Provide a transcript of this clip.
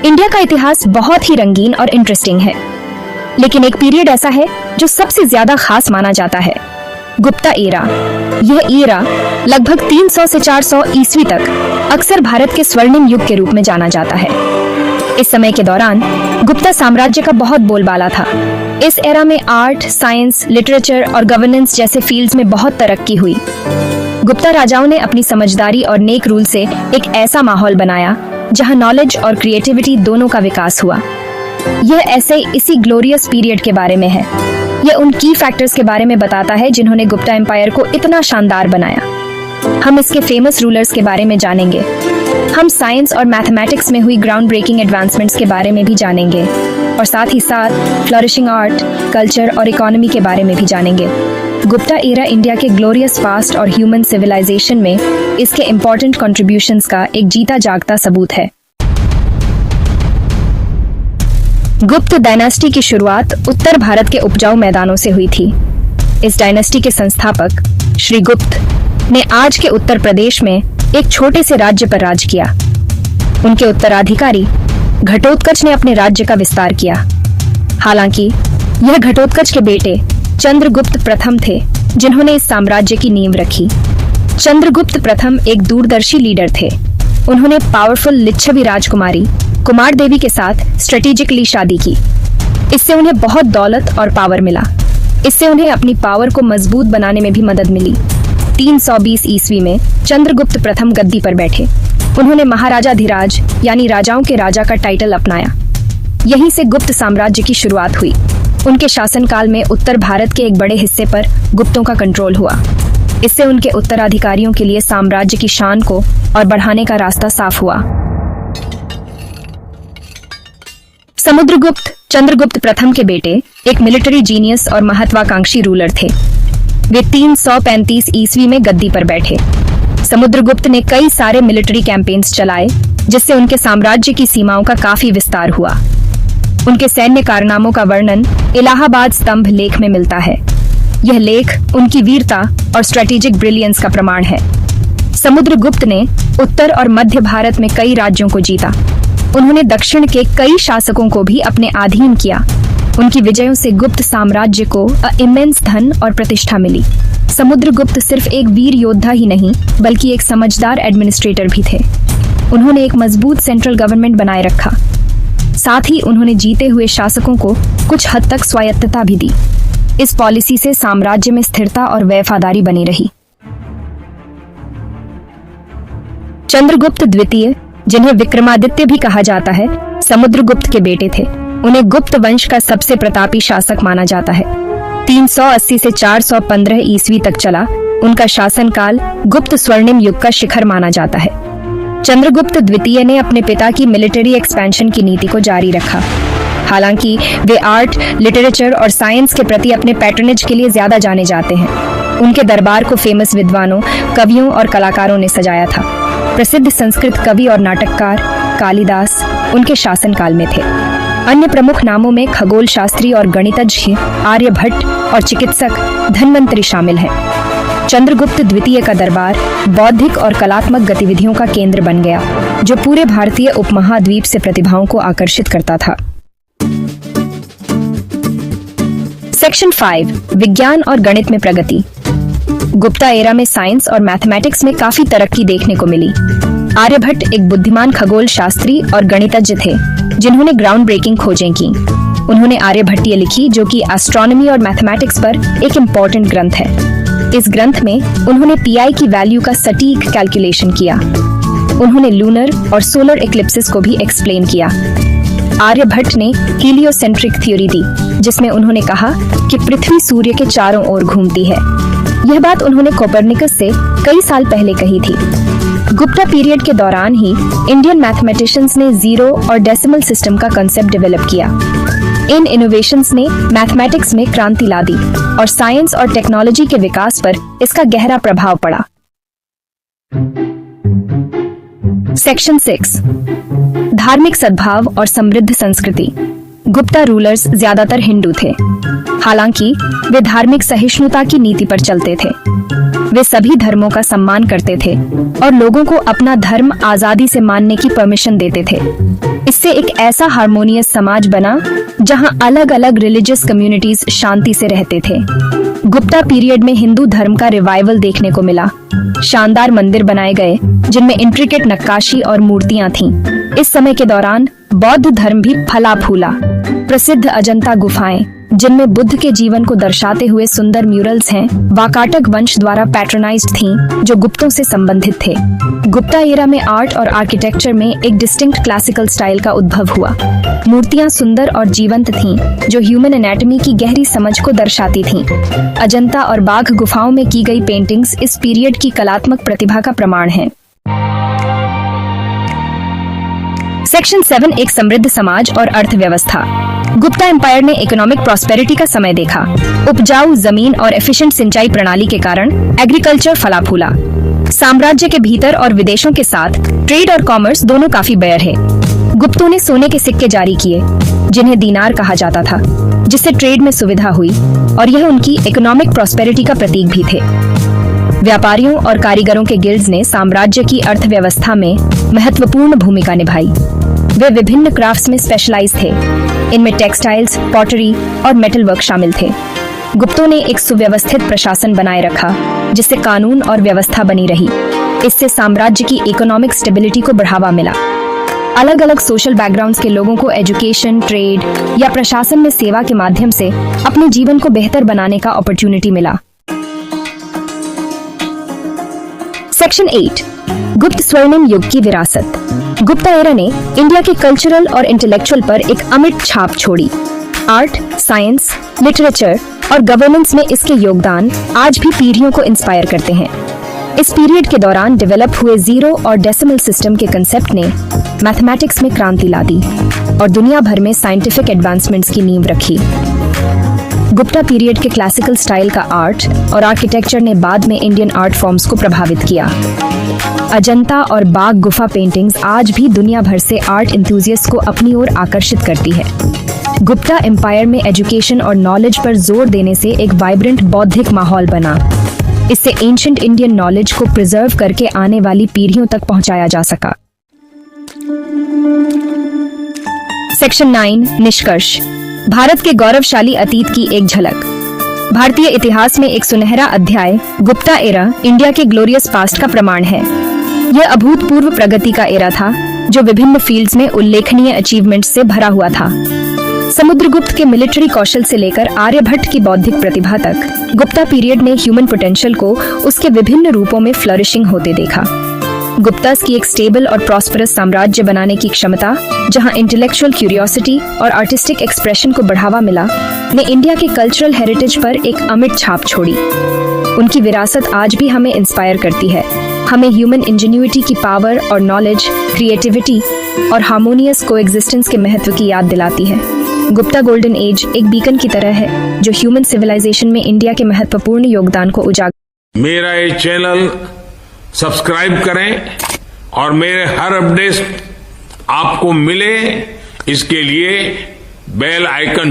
India का इतिहास बहुत ही रंगीन और इंटरेस्टिंग है, लेकिन एक पीरियड ऐसा है जो सबसे ज्यादा खास माना जाता है, गुप्ता एरा। यह एरा लगभग 300 से 400 ईस्वी तक अक्सर भारत के स्वर्णिम युग के रूप में जाना जाता है। इस समय के दौरान गुप्ता साम्राज्य का बहुत बोलबाला था। इस एरा में आर्ट, साइंस, लिटरेचर और गवर्नेंस जैसे फील्ड्स में बहुत तरक्की हुई। गुप्ता राजाओं ने अपनी समझदारी और नेक रूल से एक ऐसा माहौल बनाया जहां नॉलेज और क्रिएटिविटी दोनों का विकास हुआ। यह ऐसे इसी ग्लोरियस पीरियड के बारे में है। यह उन की फैक्टर्स के बारे में बताता है जिन्होंने गुप्ता एम्पायर को इतना शानदार बनाया। हम इसके फेमस रूलर्स के बारे में जानेंगे। हम साइंस और मैथमेटिक्स में हुई ग्राउंड ब्रेकिंग एडवांसमेंट्स के बारे में भी जानेंगे और साथ ही साथ फ्लरिशिंग आर्ट, कल्चर और इकोनॉमी के बारे में भी जानेंगे। गुप्ता एरा इंडिया के ग्लोरियस पास्ट और ह्यूमन सिविलाइजेशन में इसके इम्पोर्टेंट कंट्रीब्यूशंस का एक जीता जागता सबूत है। गुप्त डायनेस्टी की शुरुआत उत्तर भारत के उपजाऊ मैदानों से हुई थी। इस डायनेस्टी के संस्थापक श्री गुप्त ने आज के उत्तर प्रदेश में एक छोटे से राज्य पर राज किया। उनके उत्तराधिकारी घटोत्कच ने अपने राज्य का विस्तार किया। हालांकि यह घटोत्कच के बेटे चंद्रगुप्त प्रथम थे जिन्होंने इस साम्राज्य की नींव रखी। चंद्रगुप्त प्रथम एक दूरदर्शी लीडर थे। उन्होंने पावरफुल लिच्छवी राजकुमारी कुमार देवी के साथ स्ट्रेटेजिकली शादी की। इससे उन्हें बहुत दौलत और पावर मिला। इससे उन्हें अपनी पावर को मजबूत बनाने में भी मदद मिली। 320 ईस्वी में चंद्रगुप्त प्रथम गद्दी पर बैठे। उन्होंने महाराजाधिराज यानी राजाओं के राजा का टाइटल अपनाया। यहीं से गुप्त साम्राज्य की शुरुआत हुई। उनके शासनकाल में उत्तर भारत के एक बड़े हिस्से पर गुप्तों का कंट्रोल हुआ। इससे उनके उत्तराधिकारियों के लिए साम्राज्य की शान को और बढ़ाने का रास्ता साफ हुआ। समुद्रगुप्त चंद्रगुप्त प्रथम के बेटे एक मिलिट्री जीनियस और महत्वाकांक्षी रूलर थे। वे 335 ईस्वी में गद्दी पर बैठे। समुद्रगुप्त ने कई सारे मिलिट्री कैंपेन्स चलाए जिससे उनके साम्राज्य की सीमाओं का काफी विस्तार हुआ। उनके सैन्य कारनामों का वर्णन इलाहाबाद स्तंभ लेख में मिलता है। यह लेख उनकी वीरता और स्ट्रेटेजिक ब्रिलियंस का प्रमाण है। समुद्रगुप्त ने उत्तर और मध्य भारत में कई राज्यों को जीता। उन्होंने दक्षिण के कई शासकों को भी अपने अधीन किया। उनकी विजयों से गुप्त साम्राज्य को इमेंस धन और प्रतिष्ठा मिली। समुद्रगुप्त सिर्फ एक वीर योद्धा ही नहीं बल्कि एक समझदार एडमिनिस्ट्रेटर भी थे। उन्होंने एक मजबूत सेंट्रल गवर्नमेंट बनाए रखा। साथ ही उन्होंने जीते हुए शासकों को कुछ हद तक स्वायत्तता भी दी। इस पॉलिसी से साम्राज्य में स्थिरता और वफादारी बनी रही। चंद्रगुप्त द्वितीय, जिन्हें विक्रमादित्य भी कहा जाता है, समुद्रगुप्त के बेटे थे। उन्हें गुप्त वंश का सबसे प्रतापी शासक माना जाता है। 380 से 415 ईस्वी तक चला उनका शासनकाल गुप्त स्वर्णिम युग का शिखर माना जाता है। चंद्रगुप्त द्वितीय ने अपने पिता की मिलिट्री एक्सपेंशन की नीति को जारी रखा। हालांकि वे आर्ट, लिटरेचर और साइंस के प्रति अपने पैट्रनेज के लिए ज्यादा जाने जाते हैं। उनके दरबार को फेमस विद्वानों, कवियों और कलाकारों ने सजाया था। प्रसिद्ध संस्कृत कवि और नाटककार कालिदास उनके शासनकाल में थे। अन्य प्रमुख नामों में खगोल शास्त्री और गणितज्ञ आर्यभट्ट और चिकित्सक धन्वंतरि शामिल हैं। चंद्रगुप्त द्वितीय का दरबार बौद्धिक और कलात्मक गतिविधियों का केंद्र बन गया, जो पूरे भारतीय उपमहाद्वीप से प्रतिभाओं को आकर्षित करता था। सेक्शन 5, विज्ञान और गणित में प्रगति। गुप्ता एरा में साइंस और मैथमेटिक्स में काफी तरक्की देखने को मिली। आर्यभट्ट एक बुद्धिमान खगोल शास्त्री और गणितज्ञ थे जिन्होंने ग्राउंड ब्रेकिंग खोजें की। उन्होंने आर्यभट्टीय लिखी, जो कि एस्ट्रोनॉमी और मैथमेटिक्स पर एक इम्पोर्टेंट ग्रंथ है। इस ग्रंथ में उन्होंने पीआई की वैल्यू का सटीक कैलकुलेशन किया। उन्होंने लूनर और सोलर इक्लिप्सिस को भी एक्सप्लेन किया। आर्यभट्ट ने हीलियोसेंट्रिक थ्योरी दी, जिसमें उन्होंने कहा कि पृथ्वी सूर्य के चारों ओर घूमती है। यह बात उन्होंने कोपरनिकस से कई साल पहले कही थी। गुप्ता पीरियड के दौरान ही इंडियन मैथमेटिशियंस ने जीरो और डेसिमल सिस्टम का कंसेप्ट डेवलप किया। इन इनोवेशंस ने मैथमेटिक्स में क्रांति ला दी और साइंस और टेक्नोलॉजी के विकास पर इसका गहरा प्रभाव पड़ा। सेक्शन 6, धार्मिक सद्भाव और समृद्ध संस्कृति। गुप्ता रूलर्स ज्यादातर हिंदू थे। हालांकि वे धार्मिक सहिष्णुता की नीति पर चलते थे। वे सभी धर्मों का सम्मान करते थे और लोगों को अपना धर्म आजादी से मानने की परमिशन देते थे। इससे एक ऐसा हार्मोनियस समाज बना जहां अलग अलग रिलीजियस कम्युनिटीज शांति से रहते थे। गुप्ता पीरियड में हिंदू धर्म का रिवाइवल देखने को मिला। शानदार मंदिर बनाए गए जिनमें इंट्रिकेट नक्काशी और मूर्तियां थीं। इस समय के दौरान बौद्ध धर्म भी फला फूला। प्रसिद्ध अजंता गुफाएं जिनमें बुद्ध के जीवन को दर्शाते हुए सुंदर म्यूरल्स हैं, वाकाटक वंश द्वारा पैट्रोनाइज्ड थीं, जो गुप्तों से संबंधित थे। गुप्ता एरा में आर्ट और आर्किटेक्चर में एक डिस्टिंक्ट क्लासिकल स्टाइल का उद्भव हुआ। मूर्तियां सुंदर और जीवंत थीं, जो ह्यूमन एनाटॉमी की गहरी समझ को दर्शाती थीं। अजंता और बाघ गुफाओं में की गई पेंटिंग्स इस पीरियड की कलात्मक प्रतिभा का प्रमाण है। सेक्शन 7 एक समृद्ध समाज और अर्थव्यवस्था। गुप्ता एम्पायर ने इकोनॉमिक प्रॉस्पेरिटी का समय देखा। उपजाऊ जमीन और एफिशिएंट सिंचाई प्रणाली के कारण एग्रीकल्चर फला फूला। साम्राज्य के भीतर और विदेशों के साथ ट्रेड और कॉमर्स दोनों काफी बेयर है। गुप्तों ने सोने के सिक्के जारी किए जिन्हें दीनार कहा जाता था, जिससे ट्रेड में सुविधा हुई और यह उनकी इकोनॉमिक प्रॉस्पेरिटी का प्रतीक भी थे। व्यापारियों और कारीगरों के गिल्ड्स ने साम्राज्य की अर्थव्यवस्था में महत्वपूर्ण भूमिका निभाई। वे विभिन्न क्राफ्ट्स में स्पेशलाइज थे। इनमें टेक्सटाइल्स, पॉटरी और मेटल वर्क शामिल थे। गुप्तों ने एक सुव्यवस्थित प्रशासन बनाए रखा जिससे कानून और व्यवस्था बनी रही। इससे साम्राज्य की इकोनॉमिक स्टेबिलिटी को बढ़ावा मिला। अलग अलग सोशल बैकग्राउंड्स के लोगों को एजुकेशन, ट्रेड या प्रशासन में सेवा के माध्यम से अपने जीवन को बेहतर बनाने का अपॉर्चुनिटी मिला। सेक्शन 8 गुप्त स्वर्णिम युग की विरासत। गुप्ता एरा ने इंडिया के कल्चरल और इंटेलेक्चुअल पर एक अमिट छाप छोड़ी। आर्ट, साइंस, लिटरेचर और गवर्नेंस में इसके योगदान आज भी पीढ़ियों को इंस्पायर करते हैं। इस पीरियड के दौरान डेवलप हुए जीरो और डेसिमल सिस्टम के कंसेप्ट ने मैथमेटिक्स में क्रांति ला दी और दुनिया भर में साइंटिफिक एडवांसमेंट्स की नींव रखी। गुप्ता पीरियड के क्लासिकल स्टाइल का आर्ट और आर्किटेक्चर ने बाद में इंडियन आर्ट फॉर्म्स को प्रभावित किया। अजंता और बाघ गुफा पेंटिंग्स आज भी दुनिया भर से आर्ट एंथुसियास्ट्स को अपनी ओर आकर्षित करती है। गुप्ता एम्पायर में एजुकेशन और नॉलेज पर जोर देने से एक वाइब्रेंट बौद्धिक माहौल बना। इससे एंशिएंट इंडियन नॉलेज को प्रिजर्व करके आने वाली पीढ़ियों तक पहुंचाया जा सका। सेक्शन 9 निष्कर्ष। भारत के गौरवशाली अतीत की एक झलक। भारतीय इतिहास में एक सुनहरा अध्याय गुप्ता एरा इंडिया के ग्लोरियस पास्ट का प्रमाण है। यह अभूतपूर्व प्रगति का एरा था जो विभिन्न फील्ड्स में उल्लेखनीय अचीवमेंट्स से भरा हुआ था। समुद्रगुप्त के मिलिट्री कौशल से लेकर आर्यभट्ट की बौद्धिक प्रतिभा तक गुप्ता पीरियड ने ह्यूमन पोटेंशियल को उसके विभिन्न रूपों में फ्लरिशिंग होते देखा। गुप्तास की एक स्टेबल और प्रॉस्परस साम्राज्य बनाने की क्षमता, जहां इंटेलेक्चुअल क्यूरियोसिटी और आर्टिस्टिक एक्सप्रेशन को बढ़ावा मिला, ने इंडिया के कल्चरल हेरिटेज पर एक अमिट छाप छोड़ी। उनकी विरासत आज भी हमें इंस्पायर करती है। हमें ह्यूमन इंजेन्युइटी की पावर और नॉलेज, क्रिएटिविटी और हार्मोनियस कोएग्जिस्टेंस के महत्व की याद दिलाती है। गुप्ता गोल्डन एज एक बीकन की तरह है जो ह्यूमन सिविलाइजेशन में इंडिया के महत्वपूर्ण योगदान को उजागर। मेरा ये चैनल सब्सक्राइब करें और मेरे हर अपडेट आपको मिले, इसके लिए बेल आइकन